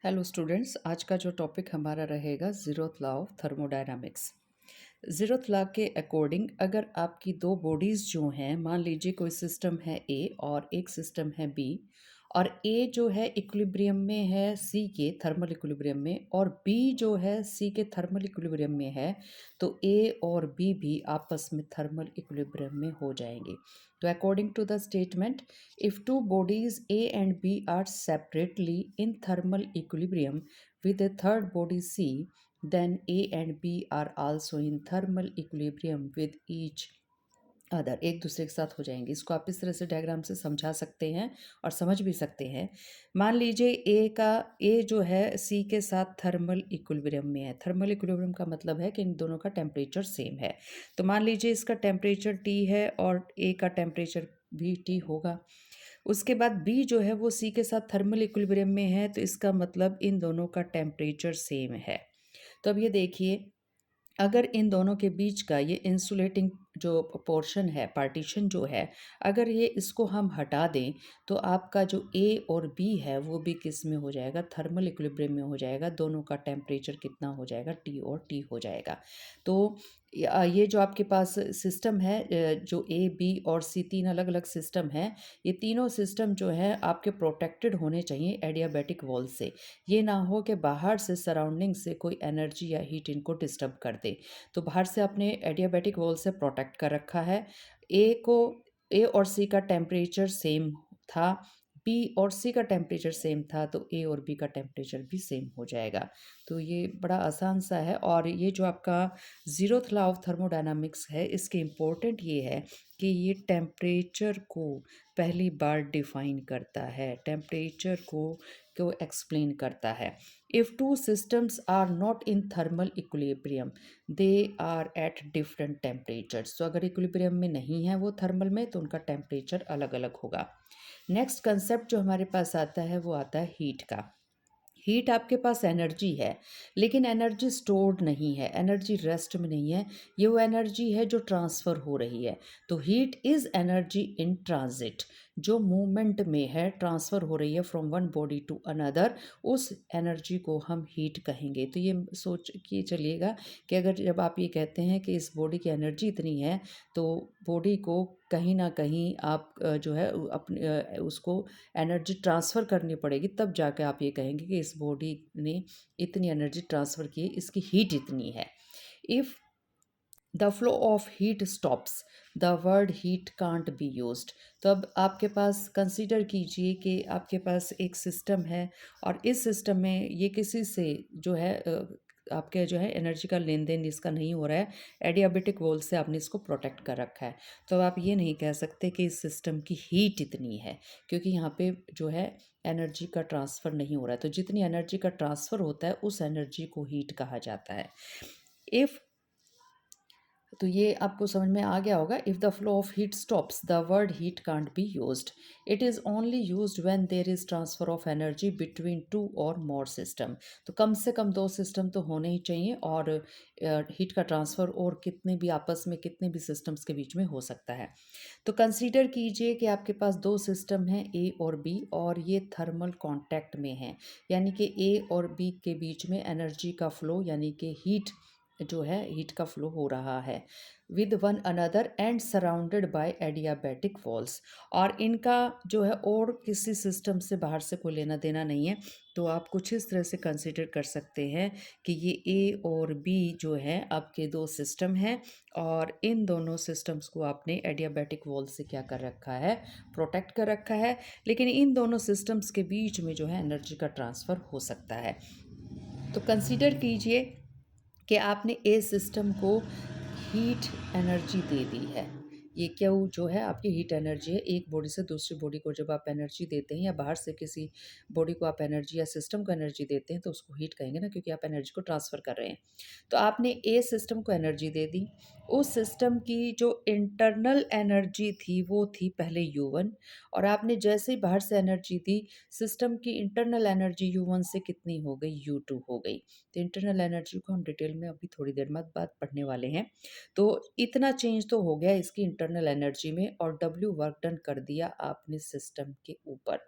Hello students, आज का जो टॉपिक हमारा रहेगा zeroth law of thermodynamics. Zeroth law के अकॉर्डिंग अगर आपकी दो बॉडीज़ जो हैं, मान लीजिए कोई सिस्टम है ए और एक सिस्टम है बी, और ए जो है इक्विलिब्रियम में है सी के थर्मल इक्विलिब्रियम में, और बी जो है सी के थर्मल इक्विलिब्रियम में है, तो ए और बी भी आपस में थर्मल इक्विलिब्रियम में हो जाएंगे। तो according to the statement, if two bodies A and B are separately in thermal equilibrium with a third body C, then A and B are also in thermal equilibrium with each other, एक दूसरे के साथ हो जाएंगे। इसको आप इस तरह से डायग्राम से समझा सकते हैं और समझ भी सकते हैं। मान लीजिए ए जो है सी के साथ थर्मल इक्विलिब्रियम में है। थर्मल इक्विलिब्रियम का मतलब है कि इन दोनों का टेम्परेचर सेम है। तो मान लीजिए इसका टेम्परेचर टी है और ए का टेम्परेचर भी टी होगा। उसके बाद बी जो है वो सी के साथ थर्मल इक्विलिब्रियम में है, तो इसका मतलब इन दोनों का टेम्परेचर सेम है। तो अब ये देखिए, अगर इन दोनों के बीच का ये इंसुलेटिंग जो पोर्शन है, पार्टीशन जो है, अगर ये इसको हम हटा दें, तो आपका जो ए और बी है वो भी किस में हो जाएगा, थर्मल इक्विलिब्रियम में हो जाएगा। दोनों का टेम्परेचर कितना हो जाएगा, टी और टी हो जाएगा। तो ये जो आपके पास सिस्टम है, जो ए बी और सी तीन अलग अलग सिस्टम हैं, ये तीनों सिस्टम जो है आपके प्रोटेक्टेड होने चाहिए एडियाबैटिक वॉल से। ये ना हो कि बाहर से सराउंडिंग से कोई एनर्जी या हीट इनको डिस्टर्ब कर दे। तो बाहर से आपने एडियाबैटिक वॉल से प्रोटेक्ट कर रखा है। ए को ए और सी का टेम्परेचर सेम था, बी और सी का टेम्परेचर सेम था, तो ए और बी का टेम्परेचर भी सेम हो जाएगा। तो ये बड़ा आसान सा है। और ये जो आपका ज़ीरोथ लॉ ऑफ थर्मोडायनामिक्स है, इसके इम्पोर्टेंट ये है कि ये टेम्परेचर को पहली बार डिफाइन करता है, टेम्परेचर को एक्सप्लेन करता है। If two systems are not in thermal equilibrium, they are at different temperatures. तो अगर इक्विलिब्रियम में नहीं है वो थर्मल में, तो उनका टेम्परेचर अलग अलग होगा। नेक्स्ट कंसेप्ट जो हमारे पास आता है वो आता है हीट का। हीट आपके पास एनर्जी है, लेकिन एनर्जी स्टोर्ड नहीं है, एनर्जी रेस्ट में नहीं है, ये वो एनर्जी है जो ट्रांसफ़र हो रही है। तो heat is energy in transit, जो मूवमेंट में है, ट्रांसफ़र हो रही है from one body to another, उस एनर्जी को हम हीट कहेंगे। तो ये सोच के चलिएगा कि अगर जब आप ये कहते हैं कि इस बॉडी की एनर्जी इतनी है, तो बॉडी को कहीं ना कहीं आप जो है अपने उसको एनर्जी ट्रांसफ़र करनी पड़ेगी, तब जाके आप ये कहेंगे कि इस बॉडी ने इतनी एनर्जी ट्रांसफ़र की है, इसकी हीट इतनी है। If the flow of heat stops, the word heat can't be used. तो अब आपके पास कंसीडर कीजिए कि आपके पास एक सिस्टम है, और इस सिस्टम में ये किसी से जो है आपके जो है एनर्जी का लेन देन इसका नहीं हो रहा है, एडियाबेटिक वॉल से आपने इसको प्रोटेक्ट कर रखा है। तो आप ये नहीं कह सकते कि इस सिस्टम की हीट इतनी है, क्योंकि यहाँ पे जो है एनर्जी का ट्रांसफ़र नहीं हो रहा है। तो जितनी एनर्जी का ट्रांसफ़र होता है उस एनर्जी को हीट कहा जाता है। इफ़ तो ये आपको समझ में आ गया होगा। If the flow of heat stops, the word heat can't be used. It is only used when there is transfer of energy between two or more system. तो कम से कम दो सिस्टम तो होने ही चाहिए, और हीट का ट्रांसफ़र और कितने भी आपस में कितने भी सिस्टम्स के बीच में हो सकता है। तो कंसीडर कीजिए कि आपके पास दो सिस्टम हैं, ए और बी, और ये थर्मल कांटेक्ट में हैं, यानी कि ए और बी के बीच में एनर्जी का फ्लो, यानी कि हीट जो है, हीट का फ्लो हो रहा है with one another and surrounded by adiabatic walls. और इनका जो है और किसी सिस्टम से बाहर से कोई लेना देना नहीं है। तो आप कुछ इस तरह से कंसिडर कर सकते हैं कि ये ए और बी जो है आपके दो सिस्टम हैं, और इन दोनों सिस्टम्स को आपने एडियाबैटिक वॉल से क्या कर रखा है, प्रोटेक्ट कर रखा है। लेकिन इन दोनों सिस्टम्स के बीच में जो है एनर्जी का ट्रांसफ़र हो सकता है। तो कंसीडर कीजिए कि आपने ए सिस्टम को हीट एनर्जी दे दी है। ये क्यू जो है आपकी हीट एनर्जी है। एक बॉडी से दूसरी बॉडी को जब आप एनर्जी देते हैं, या बाहर से किसी बॉडी को आप एनर्जी या सिस्टम को एनर्जी देते हैं, तो उसको हीट कहेंगे ना, क्योंकि आप एनर्जी को ट्रांसफ़र कर रहे हैं। तो आपने ए सिस्टम को एनर्जी दे दी। उस सिस्टम की जो इंटरनल एनर्जी थी वो थी पहले U1, और आपने जैसे ही बाहर से एनर्जी दी, सिस्टम की इंटरनल एनर्जी U1 से कितनी हो गई, U2 हो गई। तो इंटरनल एनर्जी को हम डिटेल में अभी थोड़ी देर बाद पढ़ने वाले हैं। तो इतना चेंज तो हो गया इसकी इंटरनल एनर्जी में और W वर्क डन कर दिया आपने सिस्टम के ऊपर।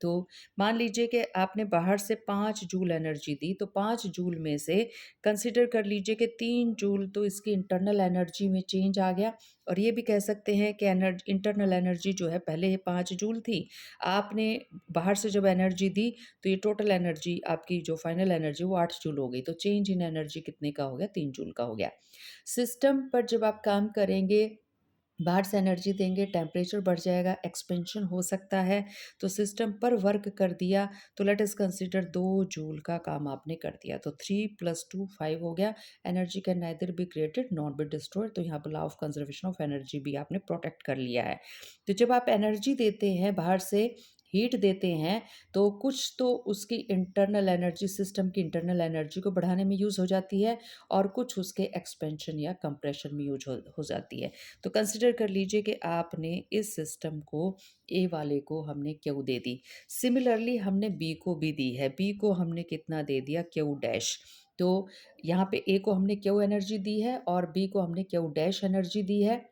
तो मान लीजिए कि आपने बाहर से 5 जूल एनर्जी दी, तो 5 जूल में से कंसिडर कर लीजिए कि 3 जूल तो इसकी इंटरनल एनर्जी में चेंज आ गया, और ये भी कह सकते हैं कि इंटरनल एनर्जी जो है पहले ये 5 जूल थी, आपने बाहर से जब एनर्जी दी तो ये टोटल एनर्जी आपकी जो फाइनल एनर्जी वो 8 जूल हो गई, तो चेंज इन एनर्जी कितने का हो गया, 3 जूल का हो गया। सिस्टम पर जब आप काम करेंगे, बाहर से एनर्जी देंगे, टेम्परेचर बढ़ जाएगा, एक्सपेंशन हो सकता है, तो सिस्टम पर वर्क कर दिया, तो लेट अस कंसीडर 2 जूल का काम आपने कर दिया, तो 3 + 2 5 हो गया। Energy can neither be created not be destroyed, तो यहाँ पर law of conservation of energy भी आपने प्रोटेक्ट कर लिया है। तो जब आप एनर्जी देते हैं बाहर से, हीट देते हैं, तो कुछ तो उसकी इंटरनल एनर्जी, सिस्टम की इंटरनल एनर्जी को बढ़ाने में यूज़ हो जाती है, और कुछ उसके एक्सपेंशन या कंप्रेशन में यूज हो जाती है। तो कंसिडर कर लीजिए कि आपने इस सिस्टम को, ए वाले को हमने क्यू दे दी, सिमिलरली हमने बी को भी दी है, बी को हमने कितना दे दिया, क्यू डैश। तो यहाँ पे ए को हमने क्यू एनर्जी दी है और बी को हमने क्यू डैश एनर्जी दी है,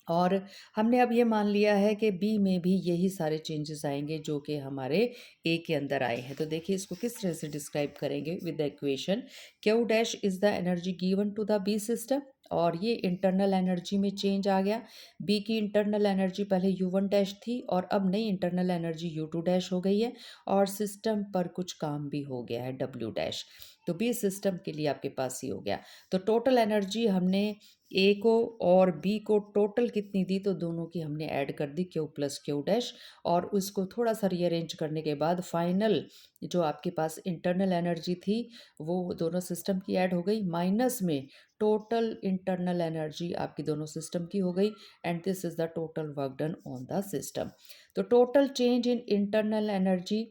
और हमने अब ये मान लिया है कि बी में भी यही सारे चेंजेस आएंगे जो कि हमारे ए के अंदर आए हैं। तो देखिए इसको किस तरह से डिस्क्राइब करेंगे with the equation, Q dash is the energy given to the B system, और ये इंटरनल एनर्जी में चेंज आ गया। बी की इंटरनल एनर्जी पहले U1 डैश थी और अब नई इंटरनल एनर्जी U2 डैश हो गई है, और सिस्टम पर कुछ काम भी हो गया है W डैश। तो बी सिस्टम के लिए आपके पास ही हो गया। तो टोटल एनर्जी हमने ए को और बी को टोटल कितनी दी, तो दोनों की हमने ऐड कर दी, क्यू प्लस क्यू डैश, और उसको थोड़ा सा रीअरेंज करने के बाद फाइनल जो आपके पास इंटरनल एनर्जी थी वो दोनों सिस्टम की ऐड हो गई, माइनस में टोटल इंटरनल एनर्जी आपकी दोनों सिस्टम की हो गई, and this is the total work done on the system. तो total change in internal energy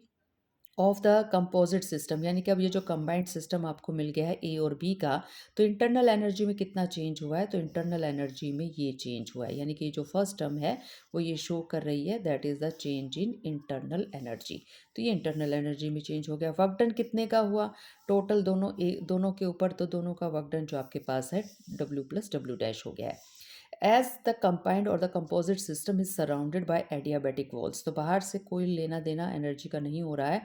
of the composite system, यानी कि अब ये जो कंबाइंड सिस्टम आपको मिल गया है ए और बी का, तो इंटरनल एनर्जी में कितना चेंज हुआ है, तो इंटरनल एनर्जी में ये चेंज हुआ है, यानी कि जो फर्स्ट टर्म है वो ये शो कर रही है, that is the change in internal energy. तो ये इंटरनल एनर्जी में चेंज हो गया। वर्क डन कितने का हुआ टोटल, दोनों के ऊपर, तो दोनों का वर्क डन जो आपके पास है W + W डैश हो गया है। एज द कंबाइंड और the composite system is surrounded by adiabatic walls, तो बाहर से कोई लेना देना एनर्जी का नहीं हो रहा है,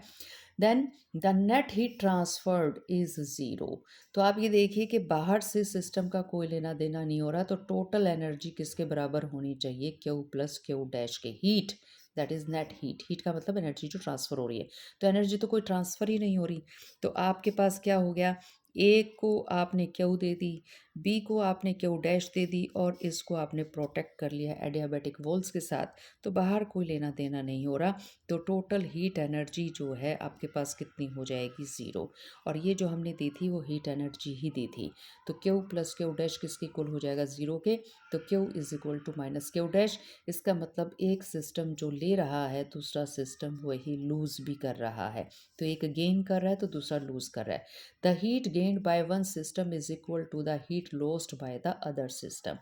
then the net heat transferred is zero. तो आप ये देखिए कि बाहर से सिस्टम का कोई लेना देना नहीं हो रहा, तो टोटल एनर्जी किसके बराबर होनी चाहिए, क्यू प्लस क्यू डैश के, heat, that is net heat. Heat का मतलब एनर्जी जो ट्रांसफ़र हो रही है, तो एनर्जी तो कोई ट्रांसफ़र ही नहीं हो रही, तो आपके पास क्या हो गया, ए को आपने क्यू दे दी, बी को आपने क्यू डैश दे दी, और इसको आपने प्रोटेक्ट कर लिया एडियाबैटिक वॉल्स के साथ, तो बाहर कोई लेना देना नहीं हो रहा, तो टोटल हीट एनर्जी जो है आपके पास कितनी हो जाएगी, ज़ीरो। और ये जो हमने दी थी वो हीट एनर्जी ही दी थी, तो क्यू प्लस क्यू डैश किसके इक्वल हो जाएगा, ज़ीरो के, तो Q is equal to minus Q dash. इसका मतलब एक सिस्टम जो ले रहा है दूसरा सिस्टम वही लूज़ भी कर रहा है, तो एक गेन कर रहा है तो दूसरा लूज़ कर रहा है। The heat gained by one system is equal to the heat lost by the other system.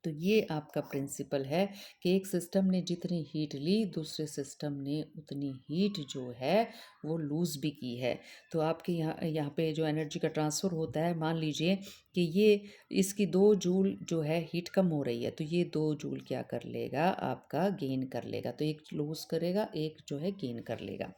तो ये आपका प्रिंसिपल है कि एक सिस्टम ने जितनी हीट ली दूसरे सिस्टम ने उतनी हीट जो है वो लूज़ भी की है। तो आपके यहाँ पे जो एनर्जी का ट्रांसफ़र होता है, मान लीजिए कि ये इसकी 2 जूल जो है हीट कम हो रही है, तो ये 2 जूल क्या कर लेगा, आपका गेन कर लेगा, तो एक लूज़ करेगा, एक जो है गेन कर लेगा।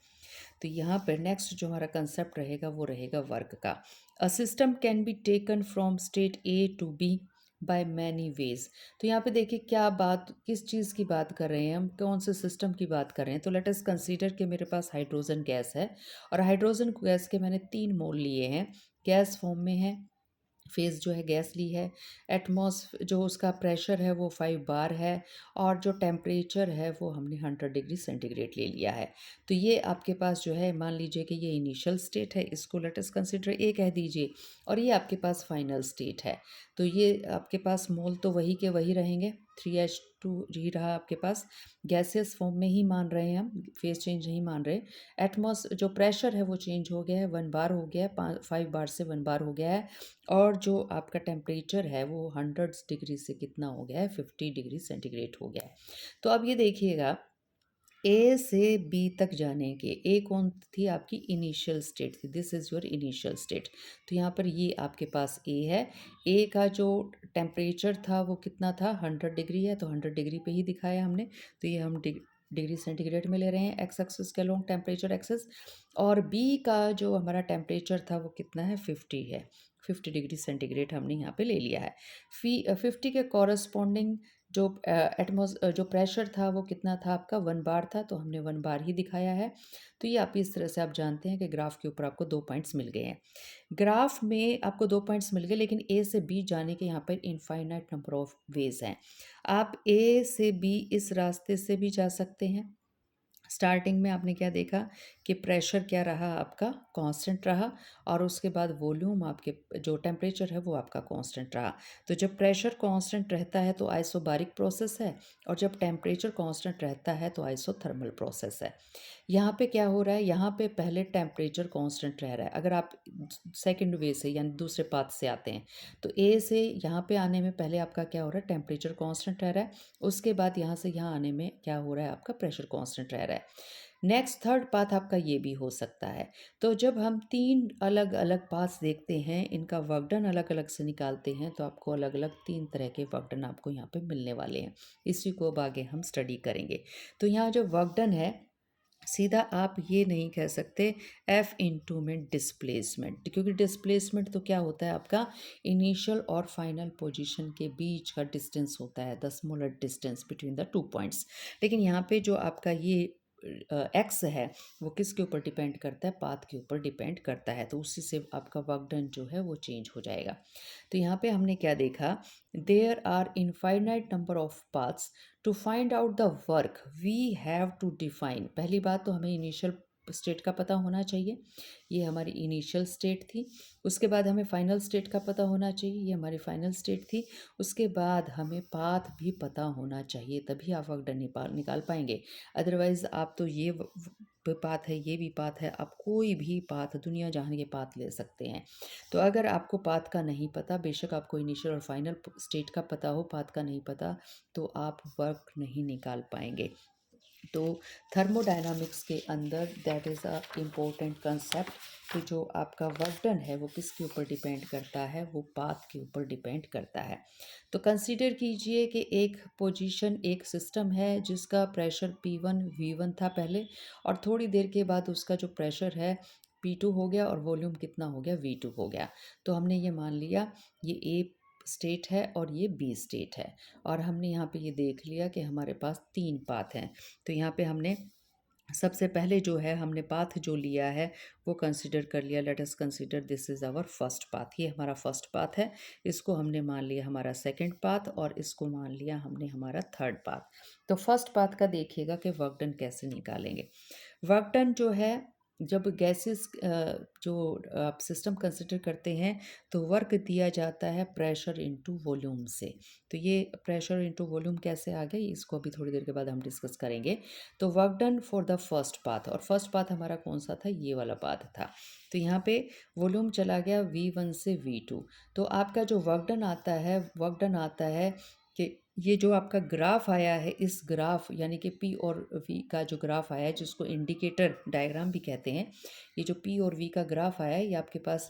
तो यहाँ पर नेक्स्ट जो हमारा कंसेप्ट रहेगा वो रहेगा वर्क का। A system can be taken from state A to B by many ways. तो यहाँ पे देखिए क्या बात, किस चीज़ की बात कर रहे हैं हम, कौन से सिस्टम की बात कर रहे हैं, तो लेट अस कंसीडर कि मेरे पास हाइड्रोजन गैस है, और हाइड्रोजन गैस के मैंने 3 मोल लिए हैं, गैस फॉर्म में है, फेज़ जो है गैस ली है, जो उसका प्रेशर है वो 5 बार है, और जो टेम्परेचर है वो हमने 100 डिग्री सेंटीग्रेड ले लिया है। तो ये आपके पास जो है, मान लीजिए कि ये इनिशियल स्टेट है, इसको लेट अस कंसीडर ए कह दीजिए, और ये आपके पास फाइनल स्टेट है। तो ये आपके पास मोल तो वही के वही रहेंगे, 3H2 ही रहा आपके पास, गैसियस फॉर्म में ही मान रहे हैं हम, फेज चेंज नहीं मान रहे। जो प्रेशर है वो चेंज हो गया है, 1 बार हो गया है, 5 बार से 1 बार हो गया है, और जो आपका टेम्परेचर है वो 100 डिग्री से कितना हो गया है, 50 डिग्री सेंटीग्रेड हो गया है। तो अब ये देखिएगा ए से बी तक जाने के, ए कौन थी आपकी इनिशियल स्टेट थी, this is your initial state. तो यहाँ पर ये आपके पास ए है। ए का जो टेम्परेचर था वो कितना था, 100 डिग्री है, तो 100 डिग्री पे ही दिखाया हमने। तो ये हम डिग्री सेंटीग्रेड में ले रहे हैं एक्स एक्सिस के अलोंग टेम्परेचर एक्सिस। और बी का जो हमारा टेम्परेचर था वो कितना है, 50 है। 50 डिग्री सेंटीग्रेड हमने यहाँ पे ले लिया है। 50 के कॉरस्पॉन्डिंग जो जो प्रेशर था वो कितना था आपका, 1 बार था, तो हमने 1 बार ही दिखाया है। तो ये आप इस तरह से आप जानते हैं कि ग्राफ के ऊपर आपको 2 पॉइंट्स मिल गए हैं। ग्राफ में आपको 2 पॉइंट्स मिल गए, लेकिन ए से बी जाने के यहाँ पर इनफाइनाइट नंबर ऑफ वेज हैं। आप ए से बी इस रास्ते से भी जा सकते हैं। स्टार्टिंग में आपने क्या देखा कि प्रेशर क्या रहा आपका, कांस्टेंट रहा, और उसके बाद वॉल्यूम आपके जो टेम्परेचर है वो आपका कांस्टेंट रहा। तो जब प्रेशर कांस्टेंट रहता है तो आइसोबारिक प्रोसेस है, और जब टेम्परेचर कांस्टेंट रहता है तो आइसोथर्मल प्रोसेस है। यहाँ पे क्या हो रहा है, यहाँ पे पहले टेम्परेचर कांस्टेंट रह रहा है। अगर आप सेकंड वे से यानी दूसरे पाथ से आते हैं तो ए से यहाँ पे आने में पहले आपका क्या हो रहा है, टेम्परेचर कांस्टेंट रह रहा है। उसके बाद यहाँ से यहाँ आने में क्या हो रहा है, आपका प्रेशर कांस्टेंट रह रहा है। नेक्स्ट थर्ड पाथ आपका ये भी हो सकता है। तो जब हम 3 अलग अलग पाथ्स देखते हैं, इनका वर्क डन अलग अलग से निकालते हैं, तो आपको अलग अलग 3 तरह के वर्क डन आपको यहाँ पे मिलने वाले हैं। इसी को अब आगे हम स्टडी करेंगे। तो यहाँ जो वर्क डन है, सीधा आप ये नहीं कह सकते एफ इंटू में डिस्प्लेसमेंट, क्योंकि डिस्प्लेसमेंट तो क्या होता है आपका, इनिशियल और फाइनल पोजीशन के बीच का डिस्टेंस होता है, the smaller distance between the 2 points. लेकिन यहाँ पे जो आपका ये एक्स है वो किसके ऊपर डिपेंड करता है, पाथ के ऊपर डिपेंड करता है, तो उसी से आपका वर्क डन जो है वो चेंज हो जाएगा। तो यहाँ पे हमने क्या देखा, there are infinite number of paths, to find out the work we have to define. पहली बात तो हमें इनिशियल स्टेट का पता होना चाहिए, ये हमारी इनिशियल स्टेट थी। उसके बाद हमें फाइनल स्टेट का पता होना चाहिए, ये हमारी फाइनल स्टेट थी। उसके बाद हमें पाथ भी पता होना चाहिए, तभी आप वर्क डन निकाल पाएंगे। अदरवाइज़ आप तो ये पाथ है, ये भी पाथ है, आप कोई भी पाथ दुनिया जहान के पाथ ले सकते हैं। तो अगर आपको पाथ का नहीं पता, बेशक आपको इनिशियल और फाइनल स्टेट का पता हो, पाथ का नहीं पता, तो आप वर्क नहीं निकाल पाएंगे। तो थर्मोडायनामिक्स के अंदर that is a important concept कि जो आपका वर्क डन है वो किसके ऊपर डिपेंड करता है, वो पाथ के ऊपर डिपेंड करता है। तो कंसीडर कीजिए कि एक पोजीशन, एक सिस्टम है जिसका प्रेशर P1 V1 था पहले, और थोड़ी देर के बाद उसका जो प्रेशर है P2 हो गया और वॉल्यूम कितना हो गया, V2 हो गया। तो हमने ये मान लिया ये ए स्टेट है और ये बी स्टेट है, और हमने यहाँ पे ये देख लिया कि हमारे पास 3 पाथ हैं। तो यहाँ पे हमने सबसे पहले जो है हमने पाथ जो लिया है वो कंसिडर कर लिया, let us consider this is our first path, ये हमारा फर्स्ट पाथ है। इसको हमने मान लिया हमारा सेकंड पाथ, और इसको मान लिया हमने हमारा थर्ड पाथ। तो फर्स्ट पाथ का देखिएगा कि वर्क डन कैसे निकालेंगे। वर्क डन जो है, जब गैसेस जो आप सिस्टम कंसिडर करते हैं तो वर्क दिया जाता है प्रेशर इनटू वॉल्यूम से। तो ये प्रेशर इनटू वॉल्यूम कैसे आ गई, इसको अभी थोड़ी देर के बाद हम डिस्कस करेंगे। तो work done for the first path, और फर्स्ट पाथ हमारा कौन सा था, ये वाला पाथ था। तो यहाँ पे वॉल्यूम चला गया V1 से V2। तो आपका जो वर्क डन आता है, वर्क डन आता है कि ये जो आपका ग्राफ आया है, इस ग्राफ यानी कि P और V का जो ग्राफ आया है, जिसको इंडिकेटर डायग्राम भी कहते हैं, ये जो P और V का ग्राफ आया है ये आपके पास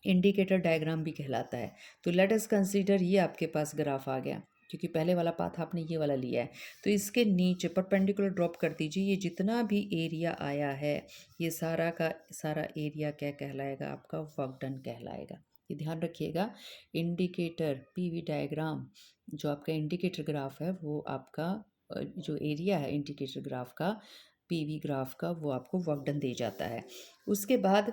इंडिकेटर डायग्राम भी कहलाता है। तो लेट अस कंसीडर ये आपके पास ग्राफ आ गया, क्योंकि पहले वाला पाथ आपने ये वाला लिया है। तो इसके नीचे परपेंडिकुलर ड्रॉप कर दीजिए, ये जितना भी एरिया आया है ये सारा का सारा एरिया क्या कहलाएगा, आपका वर्क डन कहलाएगा। ये ध्यान रखिएगा, इंडिकेटर पीवी डायग्राम जो आपका इंडिकेटर ग्राफ है वो आपका जो एरिया है इंडिकेटर ग्राफ का, पीवी ग्राफ का, वो आपको वर्क डन दे जाता है। उसके बाद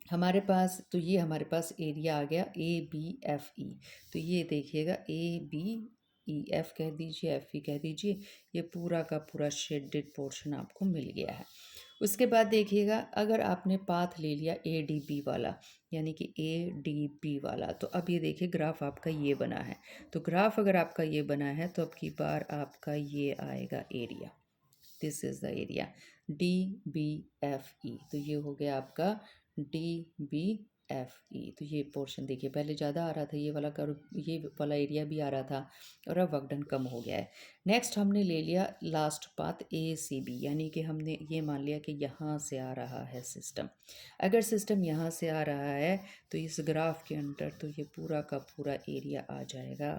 हमारे पास, तो ये हमारे पास एरिया आ गया ABFE। तो ये देखिएगा ABEF कह दीजिए, FE कह दीजिए, ये पूरा का पूरा शेडेड पोर्शन आपको मिल गया है। उसके बाद देखिएगा, अगर आपने पाथ ले लिया ADB वाला, यानी कि ADB वाला, तो अब ये देखिए ग्राफ आपका ये बना है। तो ग्राफ अगर आपका ये बना है तो अब की बार आपका ये आएगा area, this is the area DBFE। तो ये हो गया आपका DBFE। F E. तो ये पोर्शन देखिए पहले ज़्यादा आ रहा था, ये वाला कर्व, ये वाला एरिया भी आ रहा था, और अब वर्क डन कम हो गया है। नेक्स्ट हमने ले लिया last path A C B, यानी कि हमने ये मान लिया कि यहाँ से आ रहा है सिस्टम। अगर सिस्टम यहाँ से आ रहा है तो इस ग्राफ के अंदर तो ये पूरा का पूरा एरिया आ जाएगा।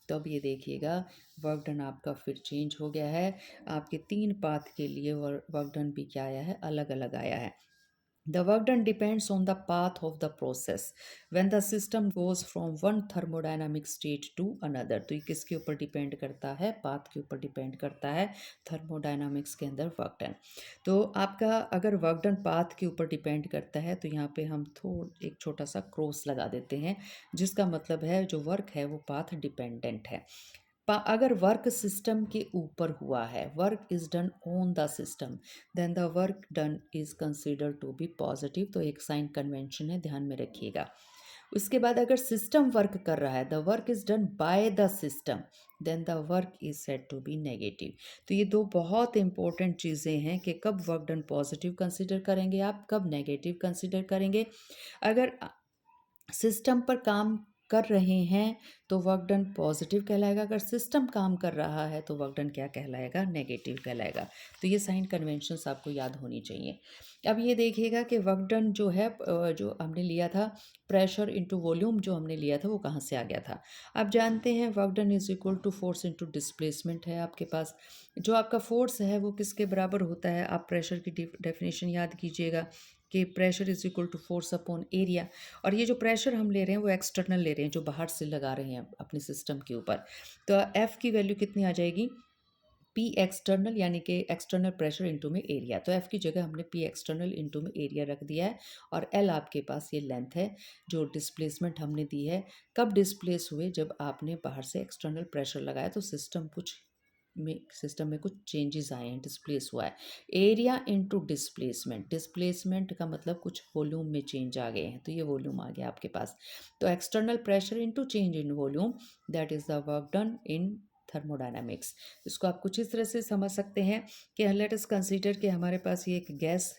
तो अब ये देखिएगा वर्क डन आपका फिर चेंज हो गया है। आपके 3 पाथ के लिए वर्क डन भी क्या आया है, अलग अलग आया है। The work done depends on the path of the process when the system goes from one thermodynamic state to another। तो ये किसके ऊपर डिपेंड करता है, पाथ के ऊपर डिपेंड करता है, थर्मोडायनामिक्स के अंदर वर्क डन। तो आपका अगर वर्क डन पाथ के ऊपर डिपेंड करता है तो यहाँ पे हम एक छोटा सा क्रॉस लगा देते हैं, जिसका मतलब है जो वर्क है वो पाथ डिपेंडेंट है। अगर वर्क सिस्टम के ऊपर हुआ है, work is done on the system, then the work done is consider to be positive. तो एक साइन कन्वेंशन है, ध्यान में रखिएगा। उसके बाद अगर सिस्टम वर्क कर रहा है, the work is done by the system, then the work is said to be negative. तो ये दो बहुत इंपॉर्टेंट चीज़ें हैं कि कब वर्क डन पॉजिटिव कंसिडर करेंगे आप, कब नेगेटिव कंसिडर करेंगे। अगर सिस्टम पर काम कर रहे हैं तो वर्क डन पॉजिटिव कहलाएगा, अगर सिस्टम काम कर रहा है तो वर्क डन क्या कहलाएगा, नेगेटिव कहलाएगा। तो ये साइन कन्वेंशंस आपको याद होनी चाहिए। अब ये देखिएगा कि वर्क डन जो है जो हमने लिया था प्रेशर इनटू वॉल्यूम, जो हमने लिया था वो कहाँ से आ गया था। आप जानते हैं work done is equal to force into displacement है आपके पास। जो आपका फोर्स है वो किसके बराबर होता है, आप प्रेशर की डेफिनेशन याद कीजिएगा कि pressure is equal to force upon area. और ये जो प्रेशर हम ले रहे हैं वो एक्सटर्नल ले रहे हैं, जो बाहर से लगा रहे हैं अपने सिस्टम के ऊपर। तो एफ़ की वैल्यू कितनी आ जाएगी, पी एक्सटर्नल, यानी कि एक्सटर्नल प्रेशर इनटू में एरिया। तो एफ़ की जगह हमने पी एक्सटर्नल इनटू में एरिया रख दिया है। और एल आपके पास ये लेंथ है जो डिस्प्लेसमेंट हमने दी है। कब डिस्प्लेस हुए, जब आपने बाहर से एक्सटर्नल प्रेशर लगाया तो सिस्टम में कुछ चेंजेस आए हैं, डिस्प्लेस हुआ है। एरिया इनटू डिस्प्लेसमेंट, डिस्प्लेसमेंट का मतलब कुछ वॉल्यूम में चेंज आ गए हैं, तो ये वॉल्यूम आ गया आपके पास। तो external pressure into change in volume, that is the work done in thermodynamics. इसको आप कुछ इस तरह से समझ सकते हैं कि लेट अस कंसीडर कि हमारे पास ये एक गैस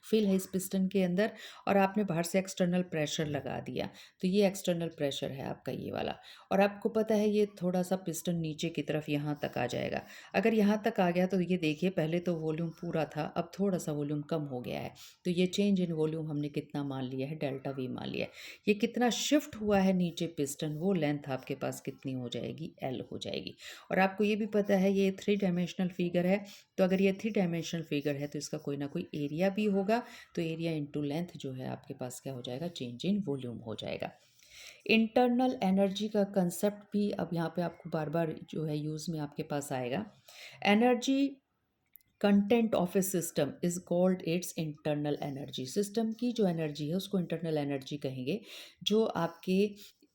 फिल है इस पिस्टन के अंदर, और आपने बाहर से एक्सटर्नल प्रेशर लगा दिया। तो ये एक्सटर्नल प्रेशर है आपका ये वाला, और आपको पता है ये थोड़ा सा पिस्टन नीचे की तरफ यहाँ तक आ जाएगा। अगर यहाँ तक आ गया तो ये देखिए पहले तो वॉल्यूम पूरा था, अब थोड़ा सा वॉल्यूम कम हो गया है। तो ये चेंज इन वॉल्यूम हमने कितना मान लिया है, डेल्टा वी मान लिया है। ये कितना शिफ्ट हुआ है नीचे पिस्टन, वो लेंथ आपके पास कितनी हो जाएगी, एल हो जाएगी। और आपको ये भी पता है ये 3 डायमेंशनल फिगर है, तो अगर ये 3 डायमेंशनल फिगर है तो इसका कोई ना कोई एरिया भी होगा। तो एरिया इनटू लेंथ जो है आपके पास क्या हो जाएगा, चेंज इन वॉल्यूम हो जाएगा। इंटरनल एनर्जी का कंसेप्ट भी अब यहाँ पे आपको बार बार जो है यूज़ में आपके पास आएगा। Energy content of a system is called its internal energy. System की जो एनर्जी है उसको इंटरनल एनर्जी कहेंगे, जो आपके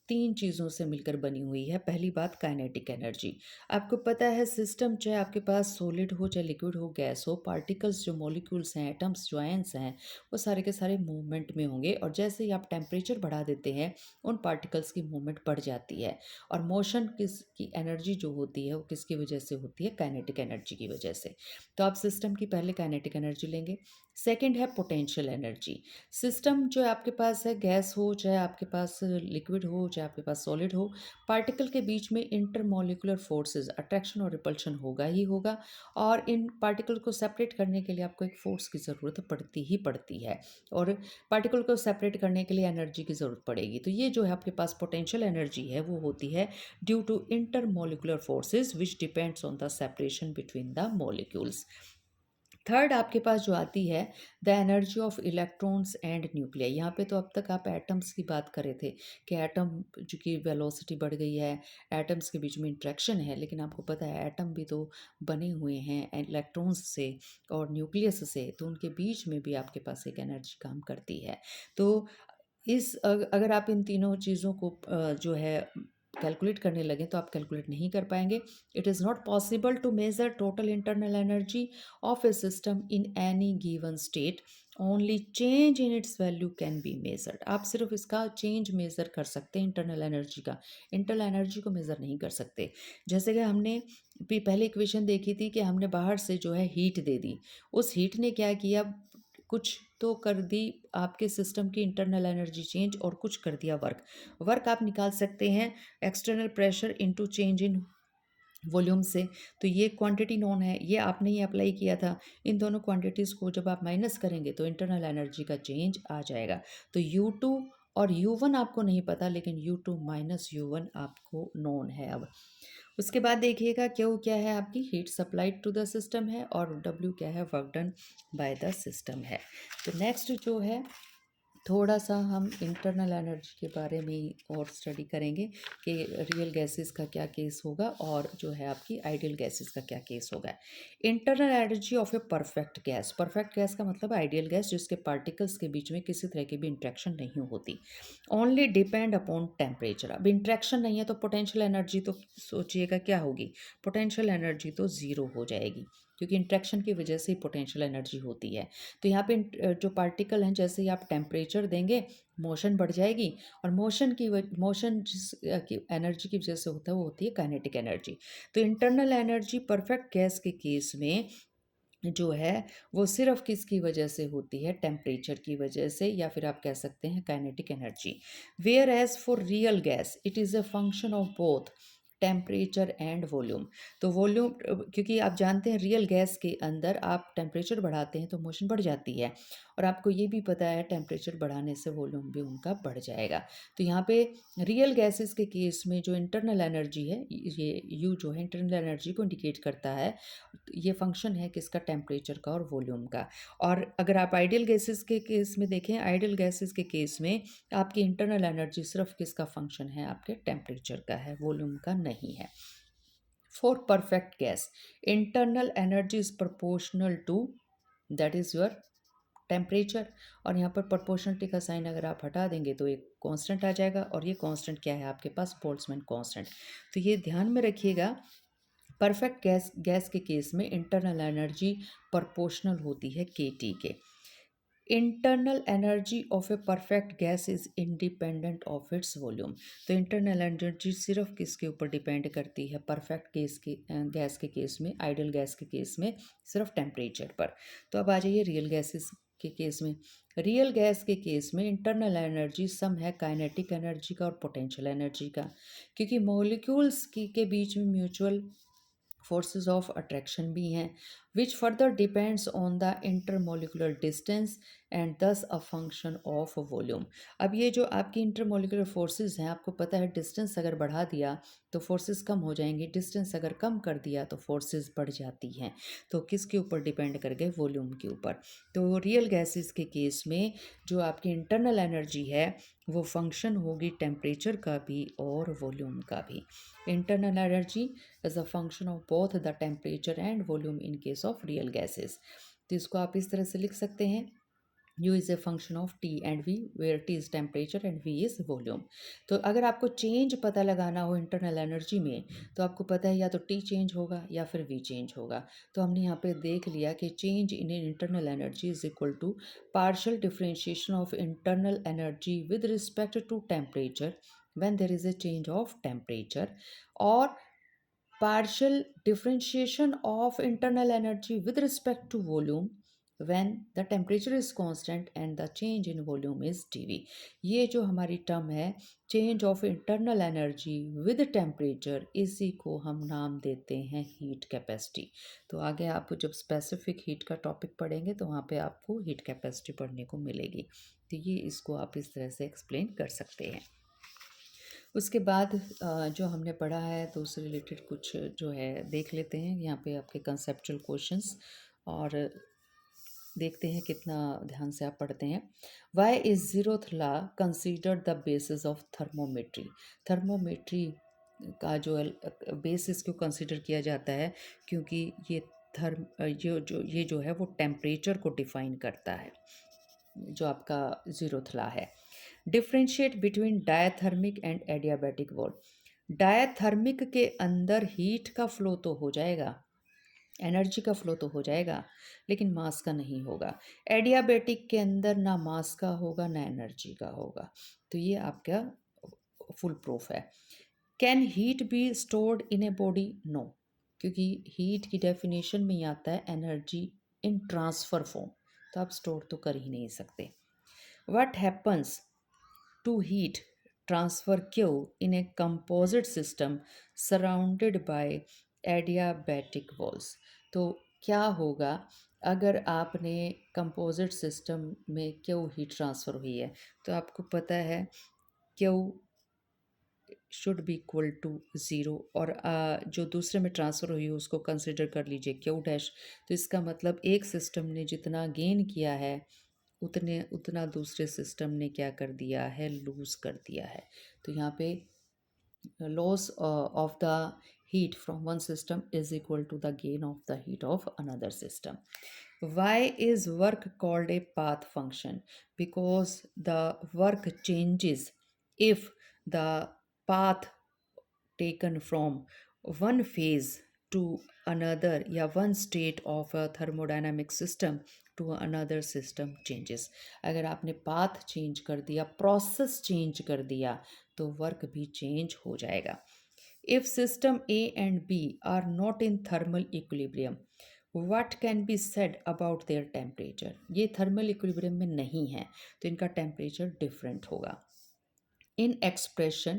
3 चीज़ों से मिलकर बनी हुई है। पहली बात काइनेटिक एनर्जी। आपको पता है सिस्टम चाहे आपके पास सॉलिड हो चाहे लिक्विड हो, गैस हो, पार्टिकल्स जो मॉलिक्यूल्स हैं, एटम्स जो आयंस हैं, वो सारे के सारे मूवमेंट में होंगे। और जैसे ही आप टेम्परेचर बढ़ा देते हैं उन पार्टिकल्स की मूवमेंट बढ़ जाती है। और मोशन की एनर्जी जो होती है वो किसकी वजह से होती है, काइनेटिक एनर्जी की वजह से। तो आप सिस्टम की पहले काइनेटिक एनर्जी लेंगे। सेकंड है पोटेंशियल एनर्जी। सिस्टम जो आपके पास है, गैस हो चाहे आपके पास लिक्विड हो चाहे आपके पास सॉलिड हो, पार्टिकल के बीच में इंटरमॉलिक्यूलर फोर्सेस, अट्रैक्शन और रिपल्शन होगा ही होगा। और इन पार्टिकल को सेपरेट करने के लिए आपको एक फोर्स की ज़रूरत पड़ती ही पड़ती है, और पार्टिकल को सेपरेट करने के लिए एनर्जी की ज़रूरत पड़ेगी। तो ये जो है आपके पास पोटेंशियल एनर्जी है वो होती है due to intermolecular forces which depends on the separation between the molecules. Third आपके पास जो आती है the energy of electrons and nuclei. यहाँ पे तो अब तक आप एटम्स की बात कर रहे थे कि एटम जो की वेलोसिटी बढ़ गई है, एटम्स के बीच में इंट्रैक्शन है, लेकिन आपको पता है एटम भी तो बने हुए हैं इलेक्ट्रॉन्स से और न्यूक्लियस से, तो उनके बीच में भी आपके पास एक एनर्जी काम करती है। तो अगर आप इन तीनों चीज़ों को जो है कैलकुलेट करने लगे तो आप कैलकुलेट नहीं कर पाएंगे। It is not possible to measure total internal energy of a system in any given state, only change in its value can be measured. आप सिर्फ इसका चेंज मेज़र कर सकते हैं, इंटरनल एनर्जी का, इंटरनल एनर्जी को मेज़र नहीं कर सकते। जैसे कि हमने भी पहले इक्वेशन देखी थी कि हमने बाहर से जो है हीट दे दी, उस हीट ने क्या किया, कुछ तो कर दी आपके सिस्टम की इंटरनल एनर्जी चेंज और कुछ कर दिया वर्क। वर्क आप निकाल सकते हैं external pressure into change in volume से। तो ये क्वांटिटी नोन है, ये आपने ये अप्लाई किया था। इन दोनों क्वांटिटीज़ को जब आप माइनस करेंगे तो इंटरनल एनर्जी का चेंज आ जाएगा। तो U2 और U1 आपको नहीं पता, लेकिन U2 माइनस U1 आपको नोन है अब। उसके बाद देखिएगा Q क्या है, आपकी heat supplied to the system है, और W क्या है, work done by the system है। तो नेक्स्ट जो है, थोड़ा सा हम इंटरनल एनर्जी के बारे में और स्टडी करेंगे कि रियल गैसेस का क्या केस होगा और जो है आपकी आइडियल गैसेस का क्या केस होगा। Internal energy of a perfect gas का मतलब आइडियल गैस जिसके पार्टिकल्स के बीच में किसी तरह की भी इंट्रैक्शन नहीं होती। Only depend upon temperature. अब इंट्रैक्शन नहीं है तो पोटेंशियल एनर्जी तो सोचिएगा क्या होगी, पोटेंशियल एनर्जी तो ज़ीरो हो जाएगी, क्योंकि इंट्रैक्शन की वजह से ही पोटेंशियल एनर्जी होती है। तो यहाँ पे जो पार्टिकल हैं, जैसे ही आप टेम्परेचर देंगे मोशन बढ़ जाएगी, और मोशन जिस की एनर्जी की वजह से होता है वो होती है काइनेटिक एनर्जी। तो इंटरनल एनर्जी परफेक्ट गैस के केस में जो है वो सिर्फ किसकी वजह से होती है, टेम्परेचर की वजह से, या फिर आप कह सकते हैं kinetic energy. Whereas for real gas it is a function of both temperature and volume. तो वॉल्यूम, क्योंकि आप जानते हैं रियल गैस के अंदर आप टेम्परेचर बढ़ाते हैं तो मोशन बढ़ जाती है, और आपको ये भी पता है टेम्परेचर बढ़ाने से वॉल्यूम भी उनका बढ़ जाएगा। तो यहाँ पे रियल गैसेस के केस में जो इंटरनल एनर्जी है, ये यू जो है इंटरनल एनर्जी को इंडिकेट करता है। ये फंक्शन है किसका, टेम्परेचर का और वॉल्यूम का। और अगर आप आइडियल गैसेस के केस में देखें, आइडियल गैसेस के केस में आपकी इंटरनल एनर्जी सिर्फ किसका फंक्शन है, आपके टेम्परेचर का है, वॉल्यूम का नहीं है। For perfect gas internal energy is proportional to that is your temperature. और यहाँ पर प्रोपोर्शनलिटी का साइन अगर आप हटा देंगे तो एक कांस्टेंट आ जाएगा, और ये कांस्टेंट क्या है आपके पास, बोल्ट्जमैन कांस्टेंट। तो ये ध्यान में रखिएगा, परफेक्ट गैस के केस में इंटरनल एनर्जी प्रोपोर्शनल होती है KT के। Internal energy of a perfect gas is independent of its volume. तो इंटरनल एनर्जी सिर्फ किसके ऊपर डिपेंड करती है, परफेक्ट गैस के केस में, आइडियल गैस के केस में सिर्फ टेम्परेचर पर। तो अब आ जाइए रियल गैसेस के केस में। रियल गैस के केस में इंटरनल एनर्जी सम है काइनेटिक एनर्जी का और पोटेंशियल एनर्जी का, क्योंकि मॉलिक्यूल्स के बीच में म्यूचुअल फोर्सेस ऑफ अट्रैक्शन भी हैं, which further depends on the intermolecular distance and दस अ फंक्शन ऑफ वॉल्यूम। अब ये जो आपकी इंटरमोलिकुलर फोर्सेस हैं, आपको पता है डिस्टेंस अगर बढ़ा दिया तो फोर्सेस कम हो जाएंगी, डिस्टेंस अगर कम कर दिया तो फोर्सेस बढ़ जाती हैं। तो किसके ऊपर डिपेंड कर गए, वॉल्यूम के ऊपर। तो रियल गैसेस के केस में जो आपकी इंटरनल एनर्जी है वो फंक्शन होगी टेम्परेचर का भी और वॉल्यूम का भी। Internal energy is a function of both the temperature and volume in case of real gases. तो इसको आप इस तरह से लिख सकते हैं, U is a function of T and V, where T is temperature and V is volume। तो अगर आपको चेंज पता लगाना हो इंटरनल एनर्जी में, तो आपको पता है या तो T चेंज होगा या फिर V चेंज होगा। तो हमने यहाँ पे देख लिया कि change in internal energy is equal to partial differentiation of internal energy with respect to temperature when there is a change of temperature, और partial differentiation of internal energy with respect to volume when the temperature is constant and the change in volume is dV। ये जो हमारी term है change of internal energy with temperature, इसी को हम नाम देते हैं हीट कैपेसिटी। तो आगे आप जब स्पेसिफिक हीट का टॉपिक पढ़ेंगे तो वहाँ पे आपको हीट कैपेसिटी पढ़ने को मिलेगी। तो ये इसको आप इस तरह से एक्सप्लेन कर सकते हैं। उसके बाद जो हमने पढ़ा है तो उससे रिलेटेड कुछ जो है देख लेते हैं। यहाँ पे आपके कंसेप्चुअल क्वेश्चंस, और देखते हैं कितना ध्यान से आप पढ़ते हैं। Why is zeroth law considered the basis of thermometry. Thermometry का जो बेसिस क्यों कंसिडर किया जाता है, क्योंकि ये ये जो है वो टेम्परेचर को डिफाइन करता है, जो आपका जीरोथ लॉ है। Differentiate between diathermic and adiabatic wall. Diathermic के अंदर हीट का फ्लो तो हो जाएगा, एनर्जी का फ्लो तो हो जाएगा, लेकिन मास का नहीं होगा। एडियाबैटिक के अंदर ना मास का होगा ना एनर्जी का होगा। तो ये आपका फुल प्रूफ है। Can heat be stored in a body? No, क्योंकि हीट की डेफिनेशन में ही आता है एनर्जी इन ट्रांसफर फॉर्म। तो आप स्टोर तो कर ही नहीं सकते। What happens to heat transfer Q in a composite system surrounded by adiabatic walls. तो क्या होगा अगर आपने कंपोजिट सिस्टम में क्यू हीट ट्रांसफ़र हुई है, तो आपको पता है Q should be equal to zero, और जो दूसरे में ट्रांसफ़र हुई है उसको कंसिडर कर लीजिए क्यू डैश। तो इसका मतलब एक सिस्टम ने जितना गेन किया है उतने उतना दूसरे सिस्टम ने क्या कर दिया है, लूज़ कर दिया है। तो यहाँ पे loss of the heat from one system is equal to the gain of the heat of another system. Why is work called a path function? Because the work changes if the path taken from one phase to another या one state of a thermodynamic system to another system changes. अगर आपने path change कर दिया, process change कर दिया, तो work भी change हो जाएगा। If system A and B are not in thermal equilibrium, what can be said about their temperature? ये थर्मल इक्विलिब्रियम में नहीं है, तो इनका टेम्परेचर डिफरेंट होगा। In expression,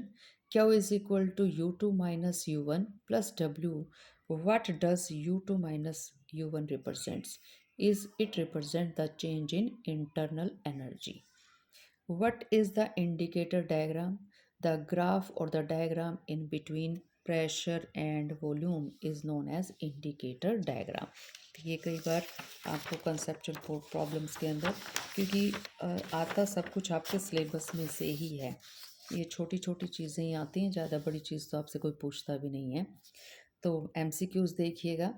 Q is equal to U2 minus U1 plus W. What does U2 minus U1 represents? Is it represent the change in internal energy? What is the indicator diagram? The graph or the diagram in between pressure and volume is known as indicator diagram. ये कई बार आपको conceptual problems के अंदर, क्योंकि आता सब कुछ आपके सिलेबस में से ही है, ये छोटी छोटी चीज़ें ही आती हैं, ज़्यादा बड़ी चीज़ तो आपसे कोई पूछता भी नहीं है। तो MCQs देखिएगा।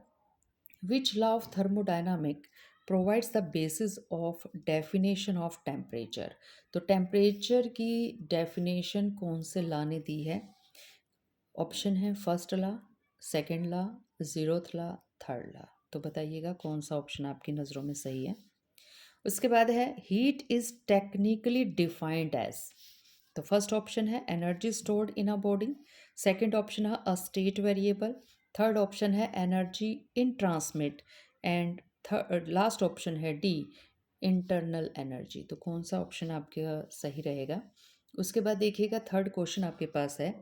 Which law of thermodynamic provides the basis of definition of temperature? तो टेम्परेचर की डेफिनेशन कौन से लॉ ने दी है? ऑप्शन है first law, second law, zeroth law, third law. तो बताइएगा कौन सा ऑप्शन आपकी नज़रों में सही है। उसके बाद है heat is technically defined as. तो फर्स्ट ऑप्शन है energy stored in a body, second option है a state variable, third option है energy in transmit, and third last option है डी इंटरनल एनर्जी। तो कौन सा ऑप्शन आपका सही रहेगा? उसके बाद देखिएगा थर्ड क्वेश्चन आपके पास है,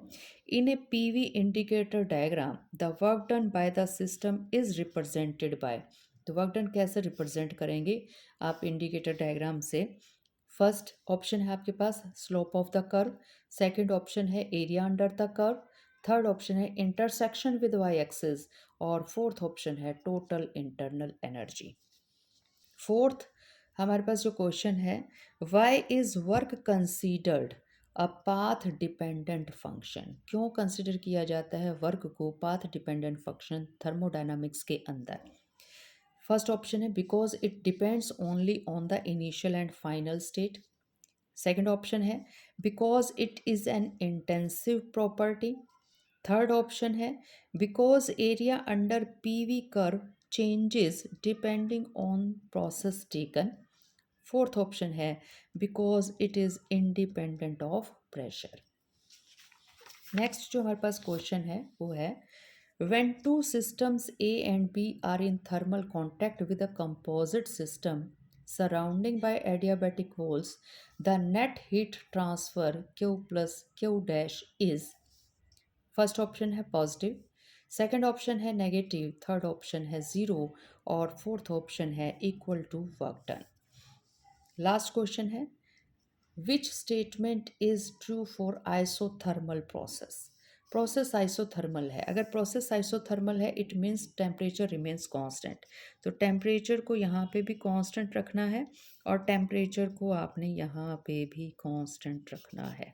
in a PV indicator diagram the work done by the system is represented by. तो वर्क डन कैसे रिप्रेजेंट करेंगे आप इंडिकेटर डायग्राम से? फर्स्ट ऑप्शन है आपके पास slope of the curve, second option है area under the curve, third option है इंटरसेक्शन विद वाई एक्सिस, और फोर्थ ऑप्शन है टोटल इंटरनल एनर्जी। फोर्थ हमारे पास जो क्वेश्चन है, why is work considered a path dependent function? क्यों consider किया जाता है वर्क को पाथ डिपेंडेंट फंक्शन थर्मोडायनामिक्स के अंदर? फर्स्ट ऑप्शन है because it depends only on the initial and final state, second option है because it is an intensive property, third option है because area under PV curve changes depending on process taken, fourth option है because it is independent of pressure. Next जो हमारे पास question है वो है, when two systems A and B are in thermal contact with a composite system surrounding by adiabatic walls, the net heat transfer Q plus Q dash is, first option है positive, second option है negative, third option है zero, और fourth option है equal to work done. Last question है which statement is true for isothermal process? Process isothermal है, अगर process isothermal है it means temperature remains constant. तो temperature को यहाँ पे भी कांस्टेंट रखना है और टेम्परेचर को आपने यहाँ पे भी कांस्टेंट रखना है।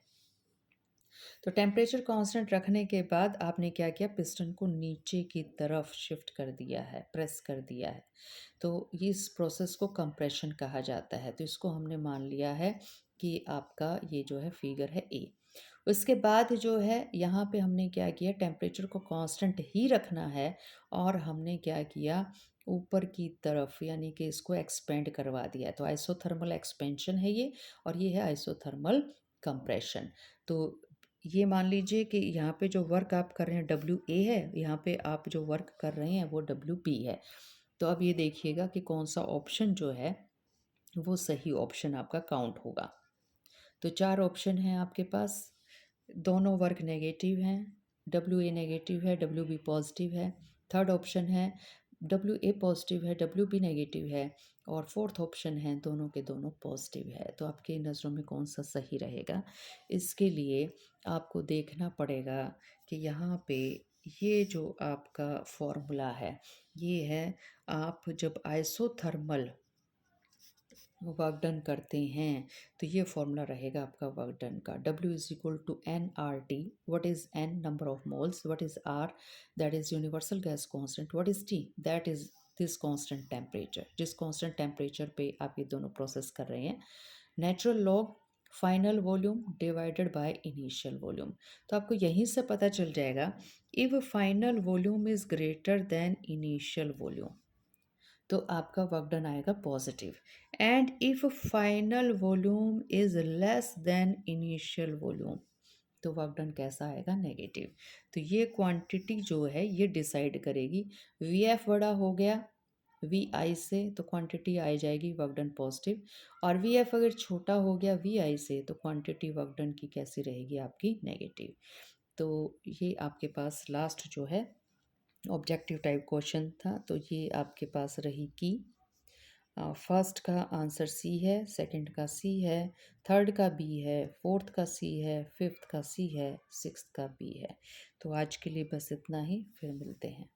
तो टेम्परेचर कांस्टेंट रखने के बाद आपने क्या किया, पिस्टन को नीचे की तरफ शिफ्ट कर दिया है, प्रेस कर दिया है। तो इस प्रोसेस को कंप्रेशन कहा जाता है। तो इसको हमने मान लिया है कि आपका ये जो है फिगर है ए। उसके बाद जो है यहाँ पे हमने क्या किया, टेम्परेचर को कांस्टेंट ही रखना है और हमने क्या किया, ऊपर की तरफ यानी कि इसको एक्सपेंड करवा दिया। तो आइसोथर्मल एक्सपेंशन है ये, और ये है आइसोथर्मल कंप्रेशन। तो ये मान लीजिए कि यहाँ पे जो वर्क आप कर रहे हैं डब्ल्यू ए है, यहाँ पे आप जो वर्क कर रहे हैं वो डब्ल्यू बी है। तो अब ये देखिएगा कि कौन सा ऑप्शन जो है वो सही ऑप्शन आपका काउंट होगा। तो 4 ऑप्शन हैं आपके पास, दोनों वर्ग नेगेटिव हैं, डब्ल्यू ए नेगेटिव है, डब्ल्यू बी पॉजिटिव है। थर्ड ऑप्शन है डब्ल्यू ए पॉजिटिव है, डब्ल्यू बी नेगेटिव है। और फोर्थ ऑप्शन है दोनों के दोनों पॉजिटिव है। तो आपकी नज़रों में कौन सा सही रहेगा, इसके लिए आपको देखना पड़ेगा कि यहाँ पे ये जो आपका फॉर्मूला है, ये है, आप जब आइसोथर्मल वर्क डन करते हैं तो ये फॉर्मूला रहेगा आपका वर्क डन का, W is equal to N R T. What is N, number of moles, what is R, that is universal gas constant, what is T, that is this constant temperature, जिस constant temperature पे आप ये दोनों process कर रहे हैं। Natural log final volume divided by initial volume. तो आपको यहीं से पता चल जाएगा, if final volume is greater than initial volume तो आपका वर्क डन आएगा positive. And if final volume is less than initial volume तो वर्क डन कैसा आएगा, नेगेटिव। तो ये क्वांटिटी जो है ये डिसाइड करेगी। वी एफ बड़ा हो गया वी आई से तो क्वांटिटी आई जाएगी वर्क डन पॉजिटिव, और वी एफ अगर छोटा हो गया वी आई से तो क्वांटिटी वर्क डन की कैसी रहेगी, आपकी नेगेटिव। तो ये आपके पास लास्ट जो है ऑब्जेक्टिव टाइप क्वेश्चन था। तो ये आपके पास रही की फर्स्ट का आंसर सी है, सेकंड का सी है, थर्ड का बी है, फोर्थ का सी है, फिफ्थ का सी है, सिक्स्थ का बी है। तो आज के लिए बस इतना ही, फिर मिलते हैं।